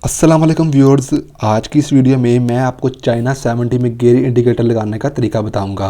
अस्सलाम वालेकुम व्यूअर्स। आज की इस वीडियो में मैं आपको चाइना 70 में गियर इंडिकेटर लगाने का तरीका बताऊंगा।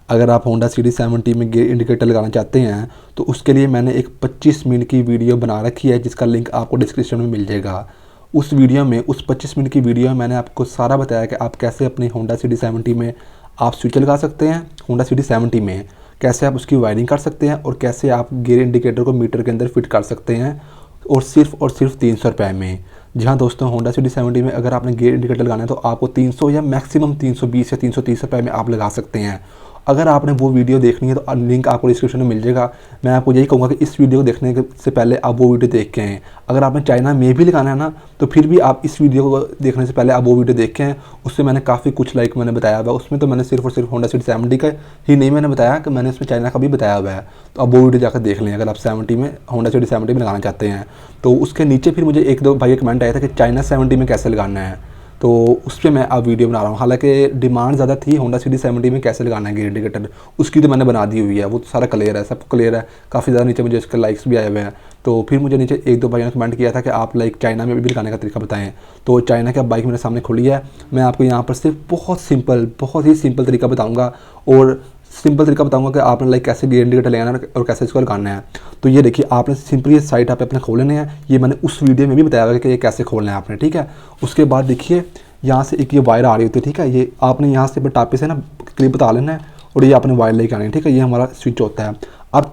अगर आप होंडा सिटी 70 में गियर इंडिकेटर लगाना चाहते हैं तो उसके लिए मैंने एक 25 मिनट की वीडियो बना रखी है जिसका लिंक आपको डिस्क्रिप्शन में मिल जाएगा। उस वीडियो में, उस 25 मिनट की वीडियो में मैंने आपको सारा बताया कि आप कैसे अपनी होंडा सिटी 70 में आप स्विच लगा सकते हैं। होंडा सिटी 70 में कैसे आप उसकी वायरिंग कर सकते हैं और कैसे आप गियर इंडिकेटर को मीटर के अंदर फिट कर सकते हैं और सिर्फ 300 रुपये में। जी हाँ दोस्तों, होंडा सिटी 70 में अगर आपने गियर इंडिकेटर लगाना है तो आपको 300 या मैक्सिमम 320 या 330 रुपये में आप लगा सकते हैं। अगर आपने वो वीडियो देखनी है तो लिंक आपको डिस्क्रिप्शन में मिल जाएगा। मैं आपको यही कहूँगा कि इस वीडियो को देखने से पहले आप वो वीडियो देख के आएँ। अगर आपने चाइना में भी लगाना है ना तो फिर भी आप इस वीडियो को देखने से पहले आप वो वीडियो देख के आएँ। उससे मैंने काफ़ी कुछ मैंने बताया हुआ है। उसमें तो मैंने सिर्फ और सिर्फ होंडा सिटी 70 का ही नहीं मैंने बताया कि मैंने उसमें चाइना का भी बताया हुआ है। तो आप वो वीडियो जाकर देख लें अगर आप 70 में होंडा सिटी 70 में लगाना चाहते हैं। तो उसके नीचे फिर मुझे एक दो भाई कमेंट आया था कि चाइना 70 में कैसे लगाना है, तो उस पर मैं अब वीडियो बना रहा हूँ। हालांकि डिमांड ज़्यादा थी होंडा सिटी 70 में कैसे लगाना है गियर इंडिकेटर, उसकी तो मैंने बना दी हुई है, वो तो सारा क्लियर है, सब क्लियर है। काफ़ी ज़्यादा नीचे मुझे इसके लाइक्स भी आए हुए हैं। तो फिर मुझे नीचे एक दो भाइयों ने कमेंट किया था कि आप चाइना में भी लगाने का तरीका बताएं। तो चाइना की बाइक मेरे सामने खुली है, मैं आपको यहाँ पर सिर्फ बहुत ही सिंपल तरीका बताऊँगा और सिंपल तरीका बताऊंगा कि आपने कैसे गियर इंडिकेटर लेना है और कैसे इसको लगाना है। तो ये देखिए, आपने सिंपली ये साइट आप अपने खोल लेने हैं। ये मैंने उस वीडियो में भी बताया हुआ कि ये कैसे खोलना है आपने, ठीक है। उसके बाद देखिए यहाँ से एक ये वायर आ रही होती है, ठीक है। ये आपने यहाँ से टापे से ना क्लिप बता लेना है और ये आपने वायर लेके आनी है, ठीक है। ये हमारा स्विच होता है। अब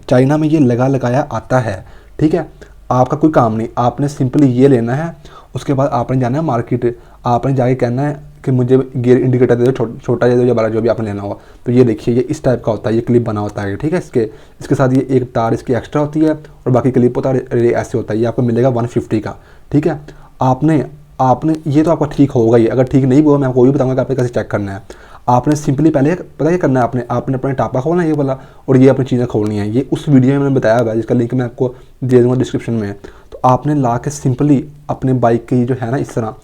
चाइना में ये लगाया आता है, ठीक है। आपका कोई काम नहीं, आपने सिंपली ये लेना है। उसके बाद आपने जाना है मार्केट, आपने जाके कहना है कि मुझे गियर इंडिकेटर दे दो, छोटा दे दो या बड़ा, जो भी आपने लेना हो। तो ये देखिए, ये इस टाइप का होता है, ये क्लिप बना होता है, ठीक है। इसके साथ ये एक तार इसकी एक्स्ट्रा होती है और बाकी क्लिप होता है, ये ऐसे होता है। ये आपको मिलेगा 150 का, ठीक है। आपने ये तो आपका ठीक होगा ही। अगर ठीक नहीं हुआ मैं आपको भी बताऊंगा कि आपने कैसे चेक करना है। आपने सिंपली पहले पता क्या करना है, आपने अपना टापा खोलना है ये वाला, और ये अपनी चीज़ें खोलनी है। ये उस वीडियो में मैंने बताया हुआ है जिसका लिंक मैं आपको दे दूँगा डिस्क्रिप्शन में। तो आपने ला के सिंपली अपने बाइक की जो है ना, इस तरह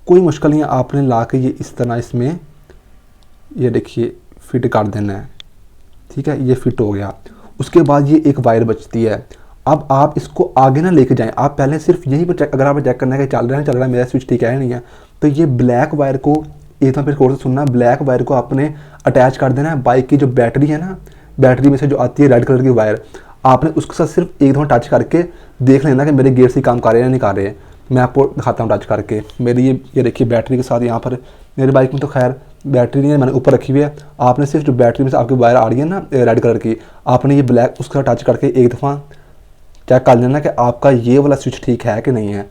कोई मुश्किल नहीं है, आपने ला के ये इस तरह इसमें ये देखिए फिट कर देना है, ठीक है। ये फिट हो गया। उसके बाद ये एक वायर बचती है। अब आप इसको आगे ना लेके जाएं, आप पहले सिर्फ यहीं पर चेक, अगर आपने चेक करना है कि चल रहा है मेरा स्विच ठीक है नहीं है, तो ये ब्लैक वायर को एक बार फिर कोर्स से सुनना, ब्लैक वायर को आपने अटैच कर देना है बाइक की जो बैटरी है ना, बैटरी में से जो आती है रेड कलर की वायर, आपने उसके साथ सिर्फ एक दफ़ा टच करके देख लेना कि मेरे गेयर से काम कर रहे हैं या नहीं कर रहे हैं। मैं आपको दिखाता हूँ टच करके। मेरी ये देखिए बैटरी के साथ यहाँ पर, मेरी बाइक में तो खैर बैटरी नहीं है, मैंने ऊपर रखी हुई है। आपने सिर्फ जो बैटरी में से आपकी वायर आ रही है ना रेड कलर की, आपने ये ब्लैक उसका टच करके एक दफ़ा चेक कर लेना कि आपका ये वाला स्विच ठीक है कि नहीं है।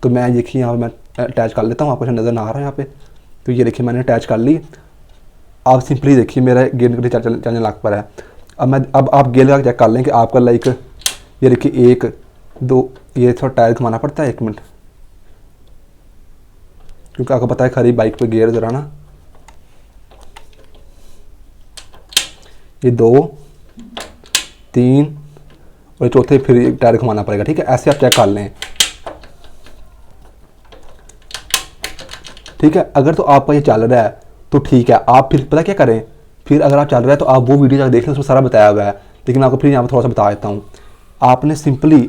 तो मैं देखिए यहाँ पर मैं अटैच कर लेता हूँ, आपको नज़र ना आ रहा है यहाँ पे। तो ये देखिए मैंने अटैच कर ली। आप सिंपली देखिए मेरा गेयर इंडिकेटर चलने लग पर है। अब आप गेयर लगा चेक कर लें कि आपका ये देखिए 1 2, ये थोड़ा टायर घुमाना पड़ता है 1 मिनट, क्योंकि आपको पता है खरी बाइक पे गियर ज़रा ना, ये 2 3 और चौथे फिर टायर घुमाना पड़ेगा, ठीक है। ऐसे आप चेक कर लें, ठीक है। अगर तो आपका ये चल रहा है तो ठीक है। आप फिर पता क्या करें, फिर अगर आप चल रहा है तो आप वो वीडियो जाकर देख लें, उसमें सारा बताया हुआ है। लेकिन आपको फिर यहाँ पर थोड़ा सा बता देता हूँ। आपने सिंपली,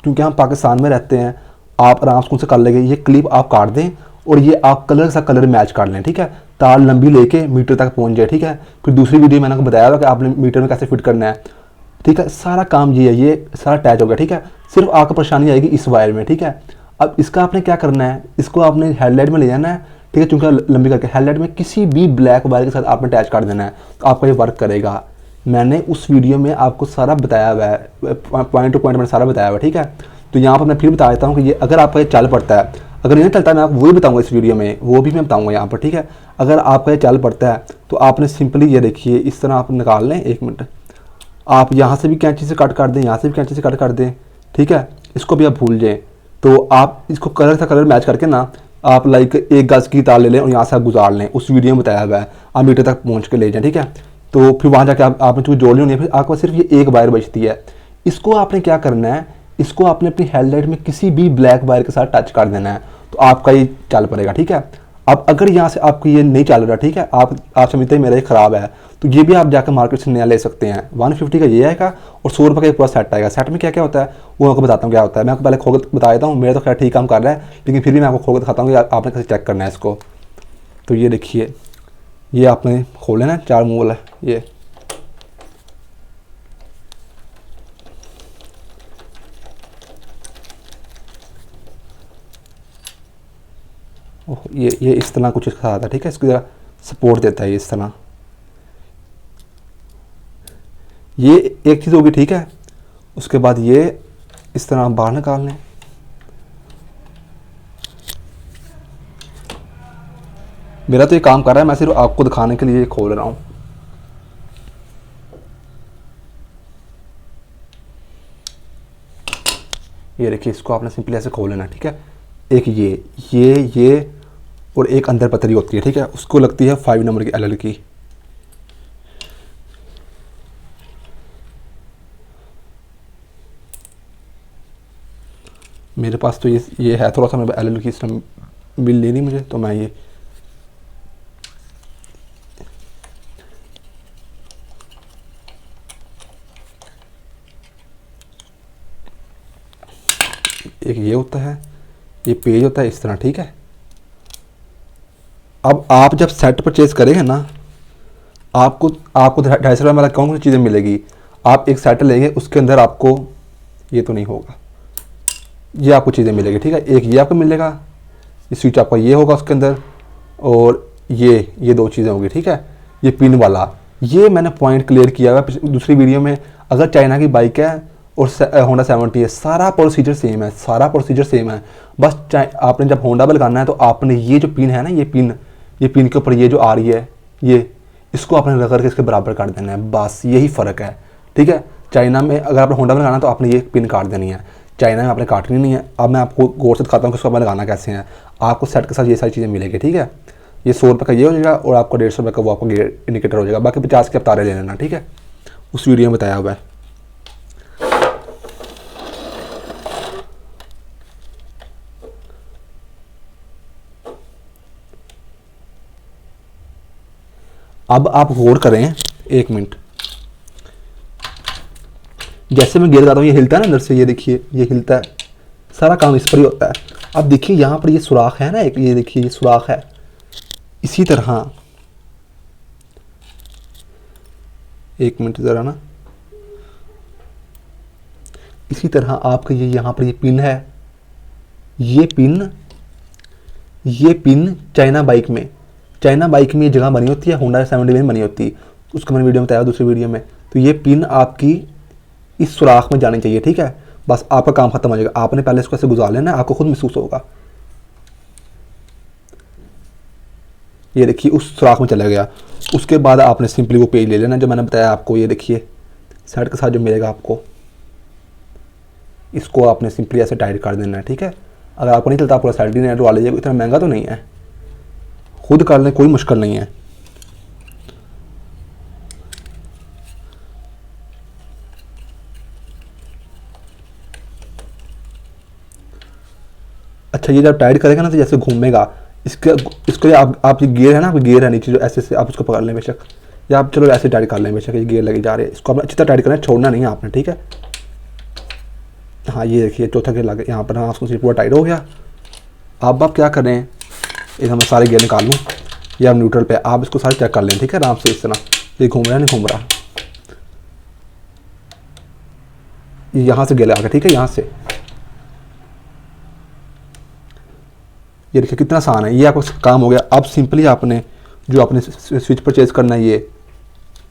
क्योंकि हम पाकिस्तान में रहते हैं, आप आराम से कर लेंगे। ये क्लिप आप काट दें और ये आप कलर सा कलर मैच कर लें, ठीक है। तार लंबी लेके मीटर तक पहुँच जाए, ठीक है। फिर दूसरी वीडियो मैंने आपको बताया हुआ कि आपने मीटर में कैसे फिट करना है, ठीक है। सारा काम ये है, ये सारा अटैच हो गया, ठीक है। सिर्फ आपको परेशानी आएगी इस वायर में, ठीक है। अब इसका आपने क्या करना है, इसको आपने हेडलाइट में ले जाना है, ठीक है। चूँकि लंबी करके हेडलाइट में किसी भी ब्लैक वायर के साथ आपने अटैच कर देना है, तो आपका ये वर्क करेगा। मैंने उस वीडियो में आपको सारा बताया हुआ है, पॉइंट टू पॉइंट मैंने सारा बताया हुआ है, ठीक है। तो यहाँ पर मैं फिर बता देता हूँ कि ये अगर आपका ये चल पड़ता है, अगर नहीं चलता है मैं आपको वही बताऊँगा इस वीडियो में, वो भी मैं बताऊँगा यहाँ पर, ठीक है। अगर आपका ये चल पड़ता है तो आपने सिंपली ये देखिए इस तरह आप निकाल लें। 1 मिनट, आप यहाँ से भी कैंची से कट कर दें, यहाँ से भी कैंची से कट कर दें, ठीक है। इसको भी आप भूल जाएँ। तो आप इसको कलर से कलर मैच करके ना आप 1 गज की तार ले लें और यहाँ से आप गुजार लें। उस वीडियो में बताया हुआ है, आप मीटर तक पहुँच के ले जाएँ, ठीक है। तो फिर वहाँ जाके आपने चूँकि जोड़नी होनी है, फिर आपको सिर्फ ये एक वायर बचती है। इसको आपने क्या करना है, इसको आपने अपनी हेडलाइट में किसी भी ब्लैक वायर के साथ टच कर देना है, तो आपका ये चल पड़ेगा, ठीक है। अब अगर यहाँ से आपको ये नहीं चल रहा, ठीक है, आप समझते हैं मेरा ये ख़राब है, तो ये भी आप जाकर मार्केट से नया ले सकते हैं। 150 का ये आएगा और 100 रुपये का पूरा सेट आएगा। सेट में क्या क्या होता है वो आपको बताता हूँ क्या होता है। मैं आपको पहले खोल के बता देता हूँ, मेरा तो खैर ठीक काम कर रहा है, लेकिन फिर भी मैं आपको खोल के दिखाता हूँ कि आपने कैसे चेक करना है इसको। तो ये देखिए, ये आपने खोले ना 4 मूल है ये, ये इस तरह कुछ इसका आता है, ठीक है, इसकी ज़रा सपोर्ट देता है ये इस तरह। ये एक चीज़ होगी, ठीक है। उसके बाद ये इस तरह बाहर निकाल लें। मेरा तो ये काम कर रहा है, मैं सिर्फ आपको दिखाने के लिए खोल रहा हूँ। ये देखिए, इसको आपने सिंपली ऐसे खोल लेना, ठीक है। एक ये और एक अंदर पतरी होती है, ठीक है, उसको लगती है 5 नंबर की एलएल की। मेरे पास तो ये है थोड़ा सा, मेरे एलएल की इस टाइम मिल लेनी मुझे, तो मैं ये एक ये होता है, ये पेज होता है इस तरह, ठीक है। अब आप जब सेट परचेज करेंगे ना, आपको 250 रुपये वाला कौन सी चीज़ें मिलेगी। आप एक सेट लेंगे, उसके अंदर आपको ये तो नहीं होगा, ये आपको चीज़ें मिलेगी, ठीक है। एक ये आपको मिलेगा, ये स्विच आपका ये होगा उसके अंदर, और ये 2 चीज़ें होंगी, ठीक है। ये पिन वाला, ये मैंने पॉइंट क्लियर किया हुआ दूसरी वीडियो में। अगर चाइना की बाइक है और होंडा 70 है, सारा प्रोसीजर सेम है, सारा प्रोसीजर सेम है। बस आपने जब होंडा पे लगाना है तो आपने ये जो पिन है ना, ये पिन के ऊपर ये जो आ रही है, ये इसको आपने रगड़ के इसके बराबर काट देना है, बस यही फ़र्क है, ठीक है। चाइना में अगर आपने होंडा में लगाना है तो आपने ये पिन काट देनी है, चाइना में आपने काटनी नहीं है। अब मैं आपको गौर से दिखाता हूँ कि उसको आपने लगाना कैसे है। आपको सेट के साथ ये सारी चीज़ें मिलेगी, ठीक है। ये 100 रुपये का ये हो जाएगा और आपको 150 रुपये का वो आपको गेयर इंडिकेटर हो जाएगा। बाकी 50 के आप तारे ले लेना, ठीक है, उस वीडियो में बताया हुआ है। अब आप गौर करें 1 मिनट, जैसे मैं गियर लगाता हूँ ये हिलता है ना अंदर से, ये देखिए ये हिलता है, सारा काम इस पर ही होता है। अब देखिए यहाँ पर ये सुराख है ना एक, ये देखिए ये सुराख है। इसी तरह 1 मिनट ज़रा ना, इसी तरह आपका ये यहाँ पर ये पिन है, ये पिन चाइना बाइक में ये जगह बनी होती है, होंडा 70 में बनी होती है, उसको मैंने वीडियो में बताया दूसरी वीडियो में। तो ये पिन आपकी इस सुराख में जानी चाहिए, ठीक है। बस आपका काम खत्म हो जाएगा। आपने पहले इसको ऐसे गुजार लेना है, आपको खुद महसूस होगा। ये देखिए उस सुराख में चला गया। उसके बाद आपने सिंपली वो पेज ले लेना जो मैंने बताया आपको। ये देखिए सेट के साथ जो मिलेगा आपको, इसको आपने सिंपली ऐसे टाइट कर देना है, ठीक है। अगर आपको नहीं चलता, पूरा सेट ही नहीं डलवा लीजिए, इतना महंगा तो नहीं है, खुद कर लें, कोई मुश्किल नहीं है। अच्छा, ये जब टाइट करेगा ना तो जैसे घूमेगा, इसके लिए आप ये गियर है ना, गियर है नीचे जो ऐसे आप उसको पकड़ लें बेशक, या आप चलो ऐसे टाइट कर लें बेशक, ये गियर लगी जा रही है, इसको आपने अच्छी तरह टाइट करना है, छोड़ना नहीं है आपने, ठीक है। हाँ ये देखिए चौथा गियर लगे यहाँ पर, हाँ उसको पूरा टाइट हो गया। अब आप क्या करें, एक मैं सारे गियर निकाल लूँ, या न्यूट्रल पे आप इसको सारे चेक कर लें, ठीक है, आराम से इस तरह। ये घूम रहा है नहीं घूम रहा, यहाँ से गियर लगा के, ठीक है, यहाँ से। ये देखिए कितना आसान है, ये आपका काम हो गया। अब सिंपली आपने जो आपने स्विच परचेज करना है,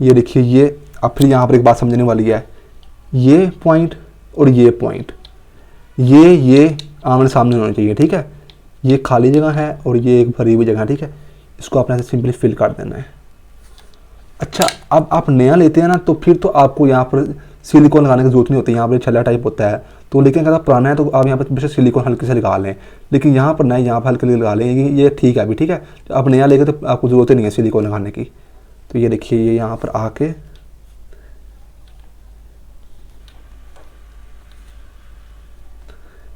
ये देखिए, ये अब फिर यहाँ पर एक बात समझने वाली है, ये पॉइंट और ये पॉइंट, ये आमने सामने होना चाहिए, ठीक है। ये खाली जगह है और ये एक भरी हुई जगह है, ठीक है। इसको आपने ऐसे सिंपली फिल कर देना है। अच्छा, अब आप नया लेते हैं ना, तो फिर तो आपको यहाँ पर सिलिकॉन लगाने की जरूरत नहीं होती। यहाँ पर छल्ला टाइप होता है, तो लेकिन अगर पुराना है तो आप यहाँ पर बेशक सिलिकॉन हल्के से लगा लें, लेकिन यहाँ पर नया, यहाँ पर हल्के लगा लें, ये ठीक है अभी, ठीक है। तो आप नया लेंगे तो आपको ज़रूरत ही नहीं है सिलिकॉन लगाने की। तो ये देखिए, ये यहाँ पर आके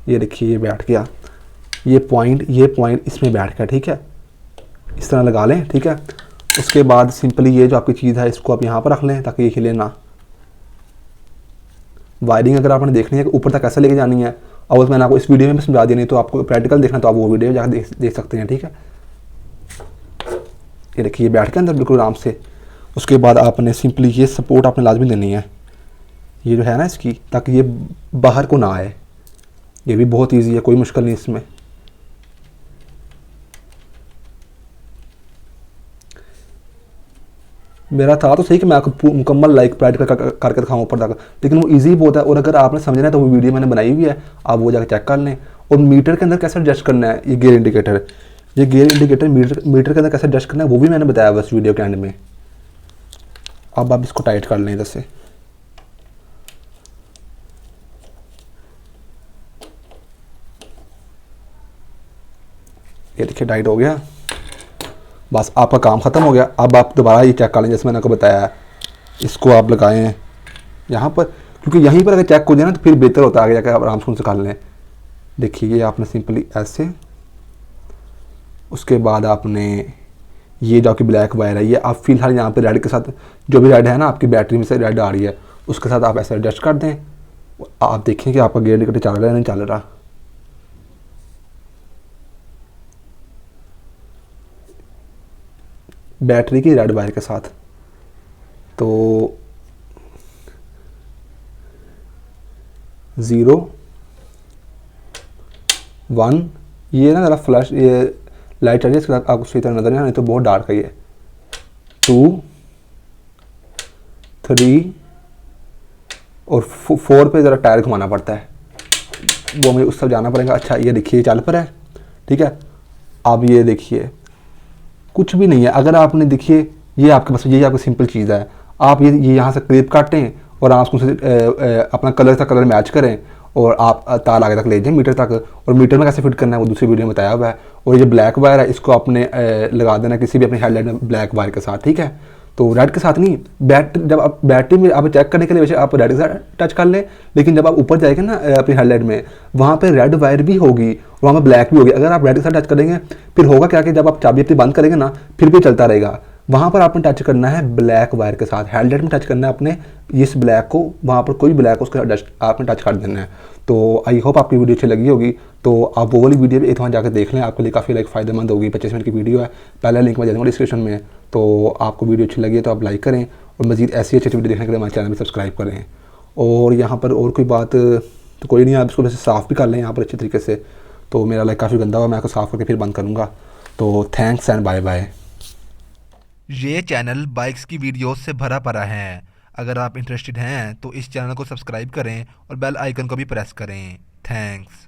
ये देखिए ये बैठ गया, ये पॉइंट इसमें बैठ गया, ठीक है। इस तरह लगा लें, ठीक है। उसके बाद सिंपली ये जो आपकी चीज़ है इसको आप यहाँ पर रख लें ताकि ये हिले ना। वायरिंग अगर आपने देखनी है कि ऊपर तक कैसे लेके जानी है, और मैंने आपको इस वीडियो में समझा दिया, नहीं तो आपको प्रैक्टिकल देखना तो आप वो वीडियो जाकर देख सकते हैं, ठीक है। ये देखिए ये बैठ के अंदर बिल्कुल आराम से। उसके बाद आपने सिंपली ये सपोर्ट आपने लाजमी देनी है, ये जो है ना इसकी, ताकि ये बाहर को ना आए। ये भी बहुत ईजी है, कोई मुश्किल नहीं इसमें। मेरा था तो सही कि मैं आपको मुकम्मल लाइक प्रैक्टिकल करके दिखाऊँ ऊपर तक, लेकिन वो इजी बहुत है। और अगर आपने समझना है तो वो वीडियो मैंने बनाई हुई है, आप वो जाकर चेक कर लें। और मीटर के अंदर कैसे एडजस्ट करना है ये गियर इंडिकेटर, मीटर के अंदर कैसे एडजस्ट करना है वो भी मैंने बताया बस वीडियो के एंड में। अब आप इसको टाइट कर लें इधर से। ये देखिए टाइट हो गया, बस आपका काम ख़त्म हो गया। अब आप दोबारा ये चेक कर लें जैसे मैंने आपको बताया है। इसको आप लगाएं यहाँ पर, क्योंकि यहीं पर अगर चेक हो जाए ना तो फिर बेहतर होता है, आगे जाकर आप आराम से कर लें। देखिए ये आपने सिंपली ऐसे, उसके बाद आपने ये जो आपकी ब्लैक वायर है ये आप फिलहाल यहाँ पे रेड के साथ, जो भी रेड है ना आपकी बैटरी में से रेड आ रही है, उसके साथ आप ऐसे एडजस्ट कर दें। आप देखें कि आपका गियर इंडिकेटर चल रहा है नहीं चल रहा। बैटरी की रेड वायर के साथ तो 0 1, ये ना ज़रा फ्लैश ये लाइट चल रही है इसके साथ आपको सही तरह नजर नहीं तो बहुत डार्क है ये। 2 3 और 4 पे ज़रा टायर घुमाना पड़ता है, वो मुझे उस तरफ जाना पड़ेगा। अच्छा ये देखिए चल पर है, ठीक है। अब ये देखिए कुछ भी नहीं है। अगर आपने देखिए ये आपके पास, ये आपकी सिंपल चीज़ है, आप ये यहाँ से क्लिप काटें और आप उससे अपना कलर से कलर मैच करें और आप तार आगे तक ले जाएं मीटर तक। और मीटर में कैसे फिट करना है वो दूसरी वीडियो में बताया हुआ है। और ये ब्लैक वायर है इसको आपने लगा देना किसी भी अपने हेडलाइट में ब्लैक वायर के साथ, ठीक है। तो रेड के साथ नहीं, जब आप बैटरी में आप चेक करने के लिए वैसे आप रेड के साथ टच कर लें, लेकिन जब आप ऊपर जाएंगे ना अपनी हेडलाइट में, वहाँ पे रेड वायर भी होगी और वहाँ पे ब्लैक भी होगी। अगर आप रेड के साथ टच करेंगे फिर होगा क्या कि जब आप चाबी अपनी बंद करेंगे ना फिर भी चलता रहेगा। वहाँ पर आपने टच करना है ब्लैक वायर के साथ, हेडलाइट में टच करना है अपने इस ब्लैक को, वहाँ पर कोई ब्लैक उसका आपने टच कर देना है। तो आई होप आपकी वीडियो अच्छी लगी होगी, तो आप वो वाली वीडियो भी एक वहाँ जाकर देख लें, आपके लिए काफ़ी फ़ायदेमंद होगी। 25 मिनट की वीडियो है, पहला लिंक मैं दे दूँगा डिस्क्रिप्शन में। तो आपको वीडियो अच्छी लगी है तो आप लाइक करें और मज़ीद ऐसी अच्छी वीडियो देखने के लिए हमारे चैनल में सब्सक्राइब करें। और यहाँ पर और कोई बात तो कोई नहीं, आप इसको वैसे साफ़ भी कर लें यहाँ पर अच्छे तरीके से। तो मेरा लाइक काफ़ी गंदा हुआ, मैं इसको साफ़ करके फिर बंद करूँगा। तो थैंक्स एंड बाय बाय। ये चैनल बाइक्स की वीडियोस से भरा पड़ा है। अगर आप इंटरेस्टेड हैं तो इस चैनल को सब्सक्राइब करें और बेल आइकन को भी प्रेस करें। थैंक्स।